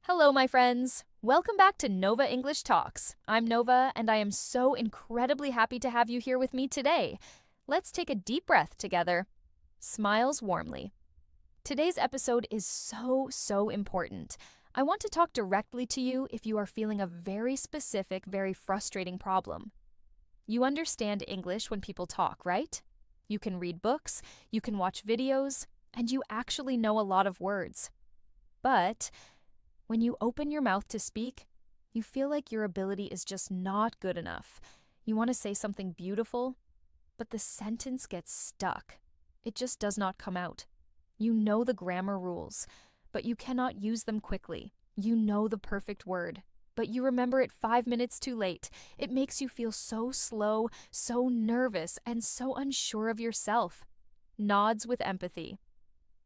Hello, my friends. Welcome back to Nova English Talks. I'm Nova, and I am so incredibly happy to have you here with me today. Let's take a deep breath together. Smiles warmly. Today's episode is so important. I want to talk directly to you if you are feeling a very specific, very frustrating problem. You understand English when people talk, right? You can read books, you can watch videos, and you actually know a lot of words. But when you open your mouth to speak, you feel like your ability is just not good enough. You want to say something beautiful, but the sentence gets stuck. It just does not come out. You know the grammar rules, but you cannot use them quickly. You know the perfect word, but you remember it 5 minutes too late. It makes you feel so slow, so nervous, and so unsure of yourself. Nods with empathy.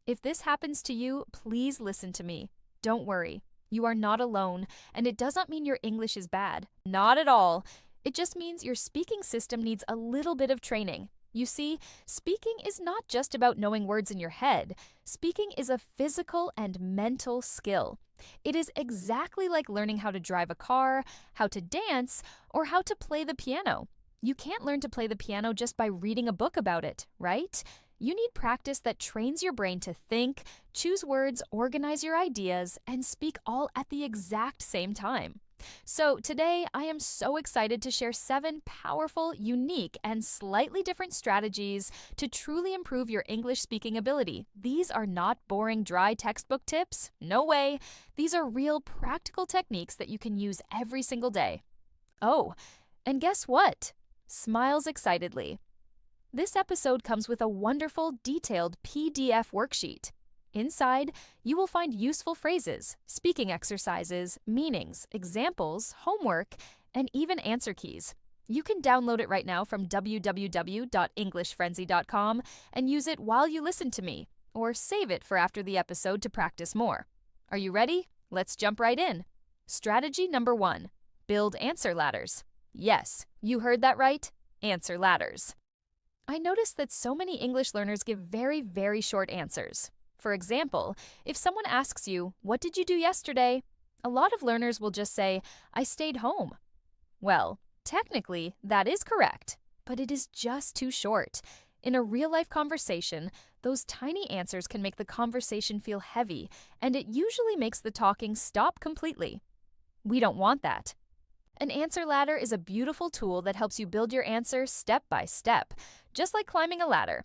If this happens to you, please listen to me. Don't worry. You are not alone, and it does not mean your English is bad. Not at all. It just means your speaking system needs a little bit of training. You see, speaking is not just about knowing words in your head. Speaking is a physical and mental skill. It is exactly like learning how to drive a car, how to dance, or how to play the piano. You can't learn to play the piano just by reading a book about it, right? You need practice that trains your brain to think, choose words, organize your ideas, and speak all at the exact same time. So today, I am so excited to share 7 powerful, unique, and slightly different strategies to truly improve your English speaking ability. These are not boring, dry textbook tips. No way. These are real, practical techniques that you can use every single day. Oh, and guess what? Smiles excitedly. This episode comes with a wonderful, detailed PDF worksheet. Inside, you will find useful phrases, speaking exercises, meanings, examples, homework, and even answer keys. You can download it right now from www.englishfrenzy.com and use it while you listen to me, or save it for after the episode to practice more. Are you ready? Let's jump right in. Strategy number 1. Build answer ladders. Yes, you heard that right. Answer ladders. I noticed that so many English learners give very short answers. For example, if someone asks you, "What did you do yesterday?" a lot of learners will just say, "I stayed home." Well, technically, that is correct, but it is just too short. In a real-life conversation, those tiny answers can make the conversation feel heavy, and it usually makes the talking stop completely. We don't want that. An answer ladder is a beautiful tool that helps you build your answer step by step, just like climbing a ladder.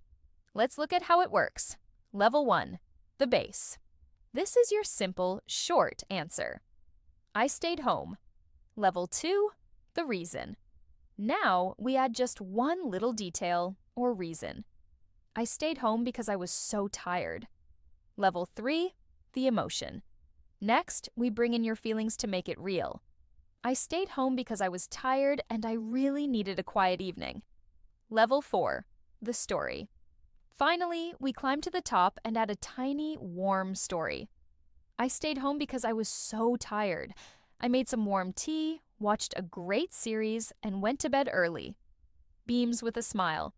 Let's look at how it works. Level 1, the base. This is your simple, short answer. I stayed home. Level 2, the reason. Now we add just one little detail or reason. I stayed home because I was so tired. Level 3, the emotion. Next, we bring in your feelings to make it real. I stayed home because I was tired and I really needed a quiet evening. Level 4, the story. Finally, we climb to the top and add a tiny, warm story. I stayed home because I was so tired. I made some warm tea, watched a great series, and went to bed early. Beams with a smile.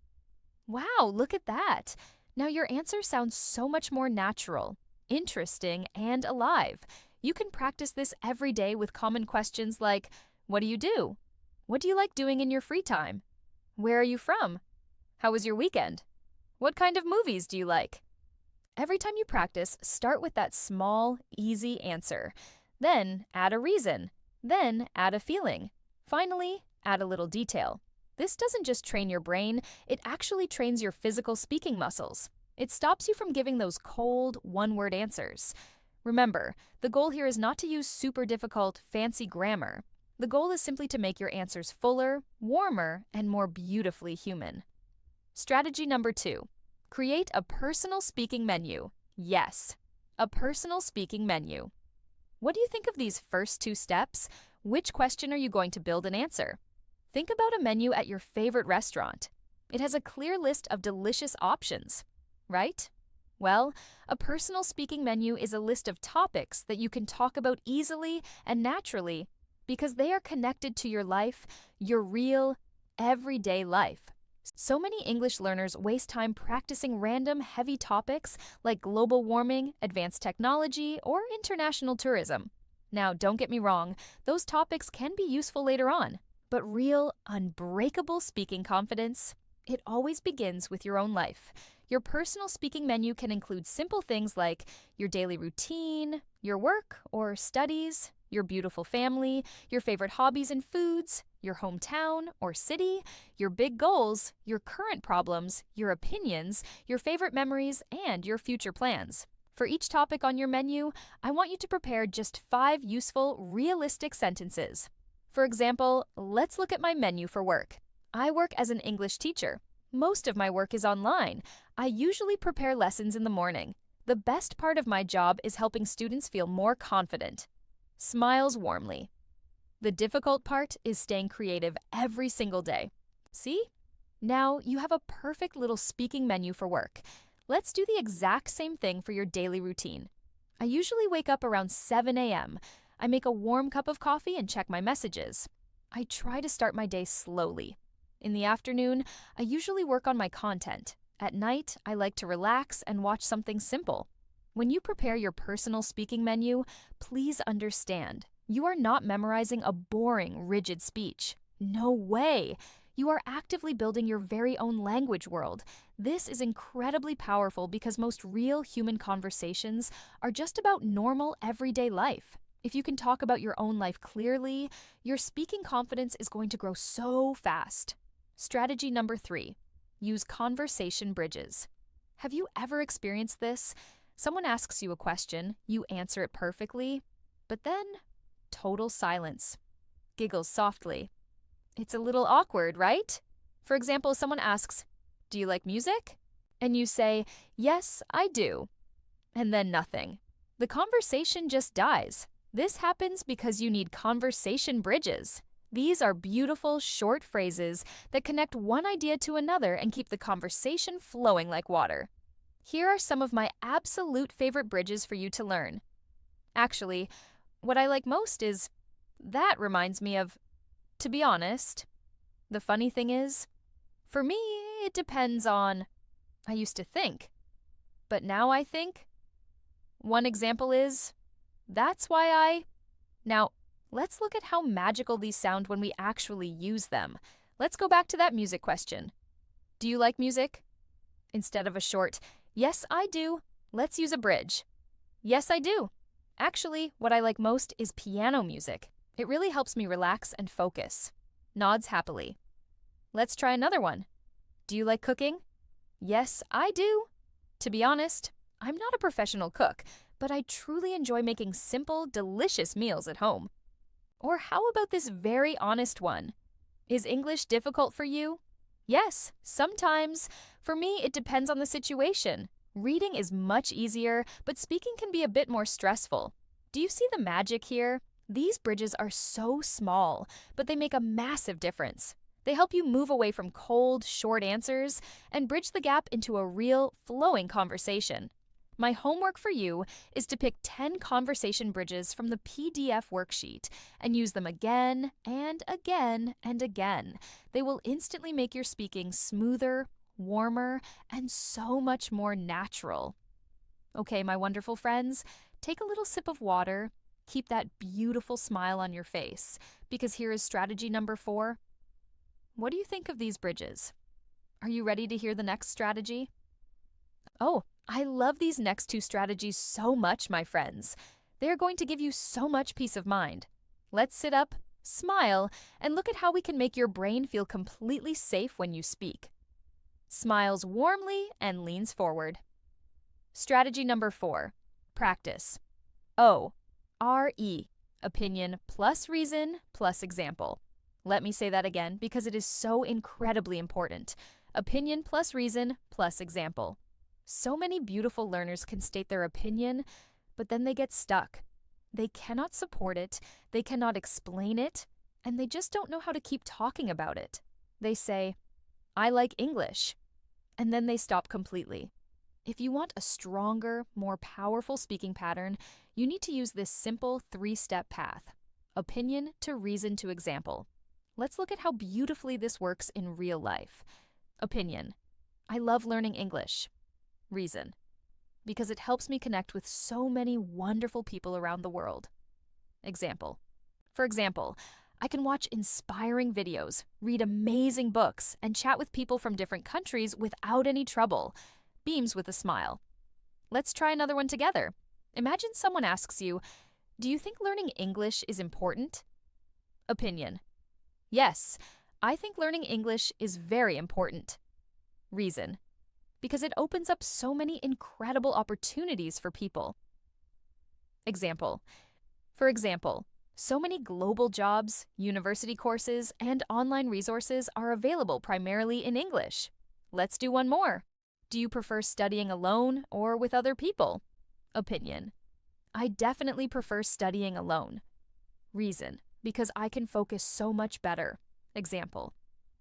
Wow, look at that! Now your answer sounds so much more natural, interesting, and alive. You can practice this every day with common questions like, what do you do? What do you like doing in your free time? Where are you from? How was your weekend? What kind of movies do you like? Every time you practice, start with that small, easy answer. Then add a reason. Then add a feeling. Finally, add a little detail. This doesn't just train your brain, it actually trains your physical speaking muscles. It stops you from giving those cold, one-word answers. Remember, the goal here is not to use super difficult, fancy grammar. The goal is simply to make your answers fuller, warmer, and more beautifully human. Strategy number 2. Create a personal speaking menu. Yes, a personal speaking menu. What do you think of these first 2 steps? Which question are you going to build and answer? Think about a menu at your favorite restaurant. It has a clear list of delicious options, right? Well, a personal speaking menu is a list of topics that you can talk about easily and naturally because they are connected to your life, your real, everyday life. So many English learners waste time practicing random, heavy topics like global warming, advanced technology, or international tourism. Now, don't get me wrong, those topics can be useful later on, but real, unbreakable speaking confidence, it always begins with your own life. Your personal speaking menu can include simple things like your daily routine, your work or studies, your beautiful family, your favorite hobbies and foods, your hometown or city, your big goals, your current problems, your opinions, your favorite memories, and your future plans. For each topic on your menu, I want you to prepare just 5 useful, realistic sentences. For example, let's look at my menu for work. I work as an English teacher. Most of my work is online. I usually prepare lessons in the morning. The best part of my job is helping students feel more confident. Smiles warmly. The difficult part is staying creative every single day. See? Now you have a perfect little speaking menu for work. Let's do the exact same thing for your daily routine. I usually wake up around 7 a.m. I make a warm cup of coffee and check my messages. I try to start my day slowly. In the afternoon, I usually work on my content. At night, I like to relax and watch something simple. When you prepare your personal speaking menu, please understand, you are not memorizing a boring, rigid speech. No way! You are actively building your very own language world. This is incredibly powerful because most real human conversations are just about normal, everyday life. If you can talk about your own life clearly, your speaking confidence is going to grow so fast. Strategy number 3, use conversation bridges. Have you ever experienced this? Someone asks you a question, you answer it perfectly, but then total silence. Giggles softly. It's a little awkward, right? For example, someone asks, "Do you like music?" And you say, "Yes, I do." And then nothing. The conversation just dies. This happens because you need conversation bridges. These are beautiful, short phrases that connect one idea to another and keep the conversation flowing like water. Here are some of my absolute favorite bridges for you to learn. Actually, what I like most is, that reminds me of, to be honest. The funny thing is, for me, it depends on, I used to think, but now I think. One example is, that's why I. Now, let's look at how magical these sound when we actually use them. Let's go back to that music question. Do you like music? Instead of a short, "Yes, I do," let's use a bridge. Yes, I do. Actually, what I like most is piano music. It really helps me relax and focus. Nods happily. Let's try another one. Do you like cooking? Yes, I do. To be honest, I'm not a professional cook, but I truly enjoy making simple, delicious meals at home. Or how about this very honest one? Is English difficult for you? Yes, sometimes. For me, it depends on the situation. Reading is much easier, but speaking can be a bit more stressful. Do you see the magic here? These bridges are so small, but they make a massive difference. They help you move away from cold, short answers and bridge the gap into a real, flowing conversation. My homework for you is to pick 10 conversation bridges from the PDF worksheet and use them again and again and again. They will instantly make your speaking smoother, warmer, and so much more natural. Okay, my wonderful friends, take a little sip of water. Keep that beautiful smile on your face, because here is strategy number 4. What do you think of these bridges? Are you ready to hear the next strategy? Oh, I love these next 2 strategies so much, my friends. They are going to give you so much peace of mind. Let's sit up, smile, and look at how we can make your brain feel completely safe when you speak. Smiles warmly and leans forward. Strategy number 4, practice. O-R-E, opinion plus reason plus example. Let me say that again because it is so incredibly important. Opinion plus reason plus example. So many beautiful learners can state their opinion, but then they get stuck. They cannot support it, they cannot explain it, and they just don't know how to keep talking about it. They say, "I like English," and then they stop completely. If you want a stronger, more powerful speaking pattern, you need to use this simple 3-step path. Opinion to reason to example. Let's look at how beautifully this works in real life. Opinion. I love learning English. Reason. Because it helps me connect with so many wonderful people around the world. Example. For example, I can watch inspiring videos, read amazing books, and chat with people from different countries without any trouble. Beams with a smile. Let's try another one together. Imagine someone asks you, "Do you think learning English is important?" Opinion. Yes, I think learning English is very important. Reason. Because it opens up so many incredible opportunities for people. Example. For example, so many global jobs, university courses, and online resources are available primarily in English. Let's do one more. Do you prefer studying alone or with other people? Opinion. I definitely prefer studying alone. Reason. Because I can focus so much better. Example.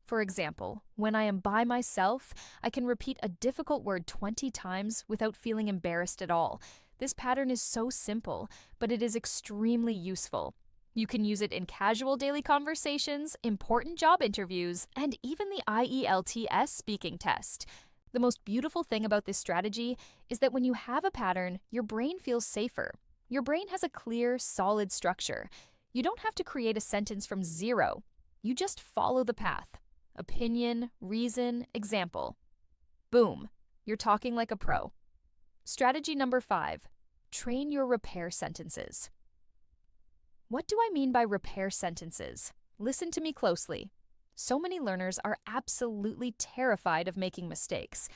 For example, when I am by myself, I can repeat a difficult word 20 times without feeling embarrassed at all. This pattern is so simple, but it is extremely useful. You can use it in casual daily conversations, important job interviews, and even the IELTS speaking test. The most beautiful thing about this strategy is that when you have a pattern, your brain feels safer. Your brain has a clear, solid structure. You don't have to create a sentence from zero. You just follow the path. Opinion, reason, example. Boom, you're talking like a pro. Strategy number 5, train your repair sentences. What do I mean by repair sentences? Listen to me closely. So many learners are absolutely terrified of making mistakes.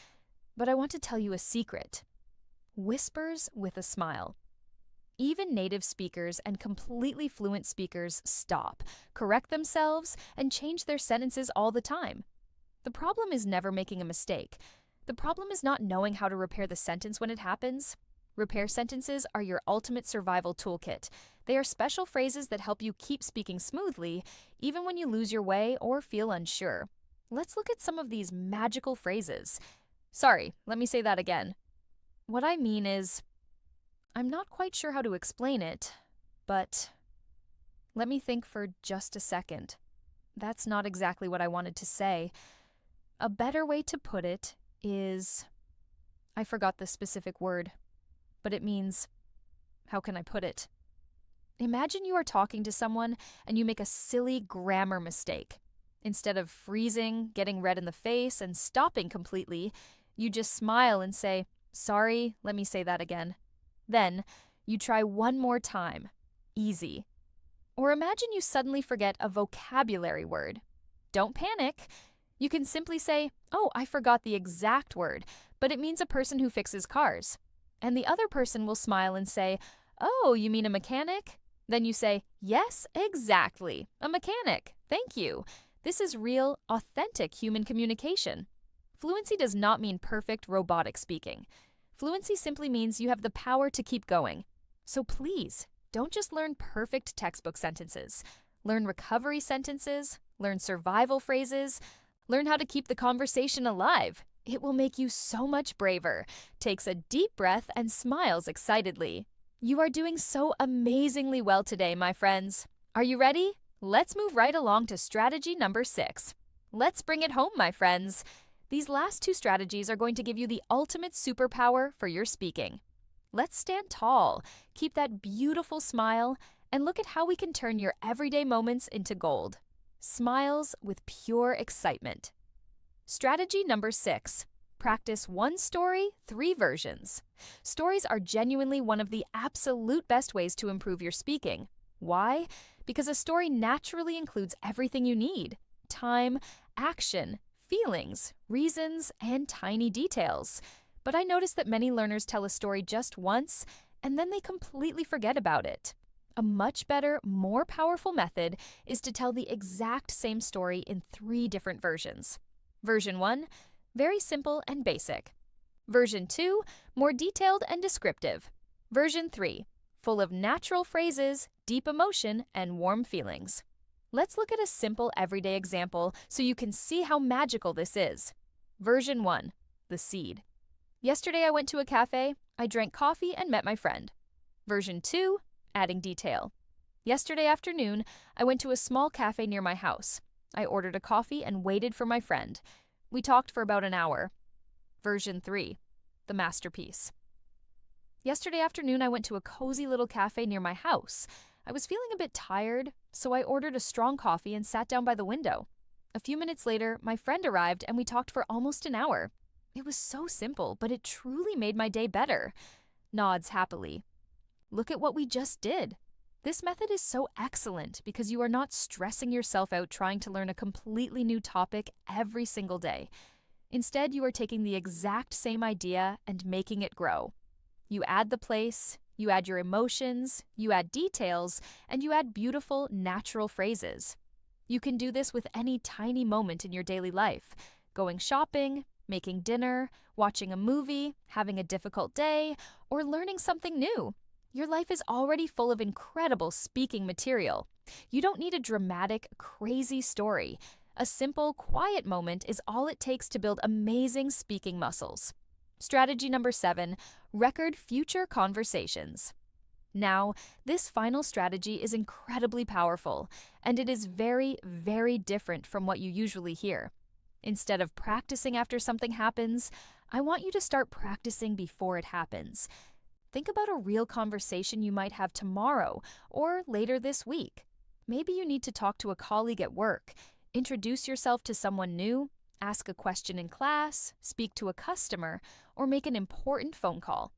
But I want to tell you a secret. Whispers with a smile. Even native speakers and completely fluent speakers stop, correct themselves, and change their sentences all the time. The problem is never making a mistake. The problem is not knowing how to repair the sentence when it happens. Repair sentences are your ultimate survival toolkit. They are special phrases that help you keep speaking smoothly, even when you lose your way or feel unsure. Let's look at some of these magical phrases. Sorry, let me say that again. What I mean is, I'm not quite sure how to explain it, but let me think for just a second. That's not exactly what I wanted to say. A better way to put it is, I forgot the specific word, but it means, how can I put it? Imagine you are talking to someone and you make a silly grammar mistake. Instead of freezing, getting red in the face, and stopping completely, you just smile and say, "Sorry, let me say that again." Then, you try one more time. Easy. Or imagine you suddenly forget a vocabulary word. Don't panic. You can simply say, "Oh, I forgot the exact word, but it means a person who fixes cars." And the other person will smile and say, "Oh, you mean a mechanic?" Then you say, "Yes, exactly, a mechanic. Thank you." This is real, authentic human communication. Fluency does not mean perfect robotic speaking. Fluency simply means you have the power to keep going. So please, don't just learn perfect textbook sentences. Learn recovery sentences, learn survival phrases, learn how to keep the conversation alive. It will make you so much braver, takes a deep breath, and smiles excitedly. You are doing so amazingly well today, my friends. Are you ready? Let's move right along to strategy number 6. Let's bring it home, my friends. These last 2 strategies are going to give you the ultimate superpower for your speaking. Let's stand tall, keep that beautiful smile, and look at how we can turn your everyday moments into gold. Smiles with pure excitement. Strategy number 6. Practice 1 story, 3 versions. Stories are genuinely one of the absolute best ways to improve your speaking. Why? Because a story naturally includes everything you need: time, action, feelings, reasons, and tiny details. But I notice that many learners tell a story just once, and then they completely forget about it. A much better, more powerful method is to tell the exact same story in 3 different versions. Version 1, very simple and basic. Version 2, more detailed and descriptive. Version 3, full of natural phrases, deep emotion, and warm feelings. Let's look at a simple everyday example so you can see how magical this is. Version 1, the seed. Yesterday I went to a cafe, I drank coffee and met my friend. Version 2, adding detail. Yesterday afternoon, I went to a small cafe near my house. I ordered a coffee and waited for my friend. We talked for about an hour. Version 3, the masterpiece. Yesterday afternoon, I went to a cozy little cafe near my house. I was feeling a bit tired, so I ordered a strong coffee and sat down by the window. A few minutes later, my friend arrived and we talked for almost an hour. It was so simple, but it truly made my day better. Nods happily. Look at what we just did. This method is so excellent because you are not stressing yourself out trying to learn a completely new topic every single day. Instead, you are taking the exact same idea and making it grow. You add the place, you add your emotions, you add details, and you add beautiful, natural phrases. You can do this with any tiny moment in your daily life: going shopping, making dinner, watching a movie, having a difficult day, or learning something new. Your life is already full of incredible speaking material. You don't need a dramatic, crazy story. A simple, quiet moment is all it takes to build amazing speaking muscles. Strategy number 7, record future conversations. Now, this final strategy is incredibly powerful, and it is very, very different from what you usually hear. Instead of practicing after something happens, I want you to start practicing before it happens. Think about a real conversation you might have tomorrow or later this week. Maybe you need to talk to a colleague at work, introduce yourself to someone new, ask a question in class, speak to a customer, or make an important phone call.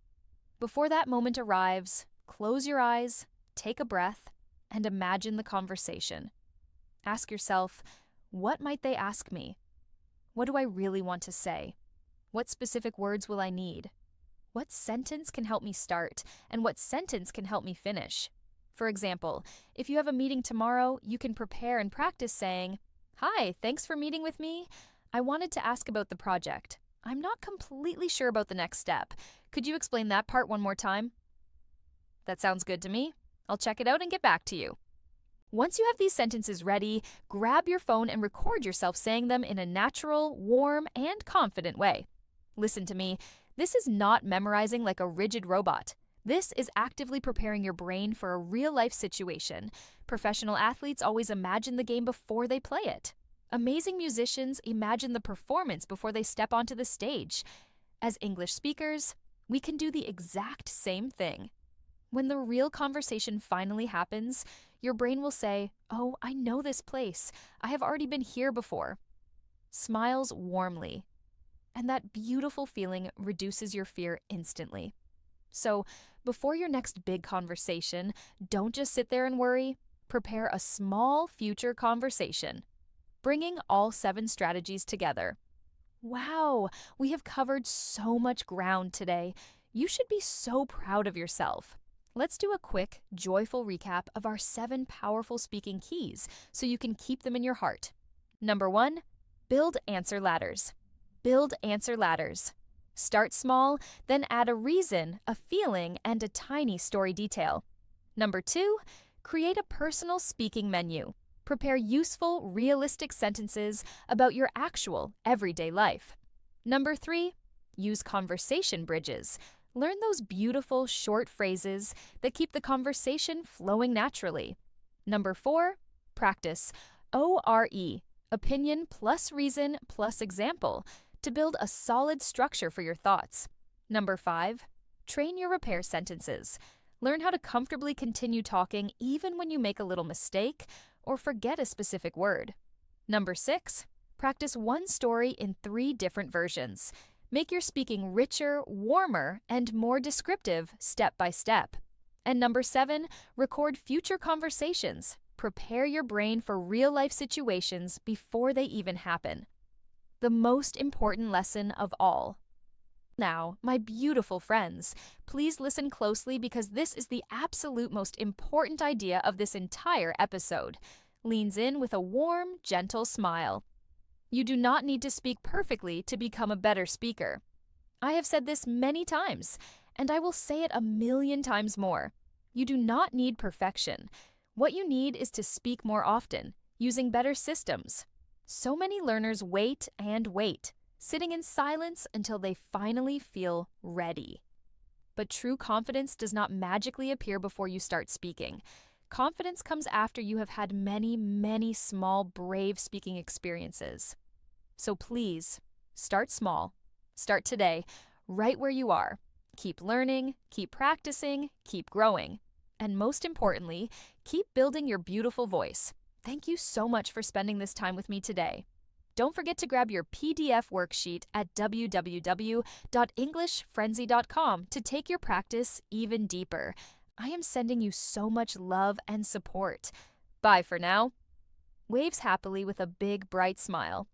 Before that moment arrives, close your eyes, take a breath, and imagine the conversation. Ask yourself, what might they ask me? What do I really want to say? What specific words will I need? What sentence can help me start, and what sentence can help me finish? For example, if you have a meeting tomorrow, you can prepare and practice saying, "Hi, thanks for meeting with me. I wanted to ask about the project. I'm not completely sure about the next step. Could you explain that part one more time?" That sounds good to me. I'll check it out and get back to you. Once you have these sentences ready, grab your phone and record yourself saying them in a natural, warm, and confident way. Listen to me. This is not memorizing like a rigid robot. This is actively preparing your brain for a real-life situation. Professional athletes always imagine the game before they play it. Amazing musicians imagine the performance before they step onto the stage. As English speakers, we can do the exact same thing. When the real conversation finally happens, your brain will say, "Oh, I know this place. I have already been here before." Smiles warmly. And that beautiful feeling reduces your fear instantly. So, before your next big conversation, don't just sit there and worry. Prepare a small future conversation. Bringing all 7 strategies together. Wow, we have covered so much ground today. You should be so proud of yourself. Let's do a quick, joyful recap of our 7 powerful speaking keys so you can keep them in your heart. Number 1, build answer ladders. Build answer ladders. Start small, then add a reason, a feeling, and a tiny story detail. Number 2, create a personal speaking menu. Prepare useful, realistic sentences about your actual, everyday life. Number 3, use conversation bridges. Learn those beautiful, short phrases that keep the conversation flowing naturally. Number 4, practice ORE, opinion plus reason plus example, to build a solid structure for your thoughts. Number 5, train your repair sentences. Learn how to comfortably continue talking even when you make a little mistake or forget a specific word. Number 6, practice one story in 3 different versions. Make your speaking richer, warmer, and more descriptive step by step. And number 7, record future conversations. Prepare your brain for real-life situations before they even happen. The most important lesson of all. Now, my beautiful friends, please listen closely because this is the absolute most important idea of this entire episode. Leans in with a warm, gentle smile. You do not need to speak perfectly to become a better speaker. I have said this many times, and I will say it 1,000,000 times more. You do not need perfection. What you need is to speak more often, using better systems. So many learners wait and wait, sitting in silence until they finally feel ready. But true confidence does not magically appear before you start speaking. Confidence comes after you have had many, many small, brave speaking experiences. So please, start small. Start today, right where you are. Keep learning, keep practicing, keep growing. And most importantly, keep building your beautiful voice. Thank you so much for spending this time with me today. Don't forget to grab your PDF worksheet at www.englishfrenzy.com to take your practice even deeper. I am sending you so much love and support. Bye for now. Waves happily with a big, bright smile.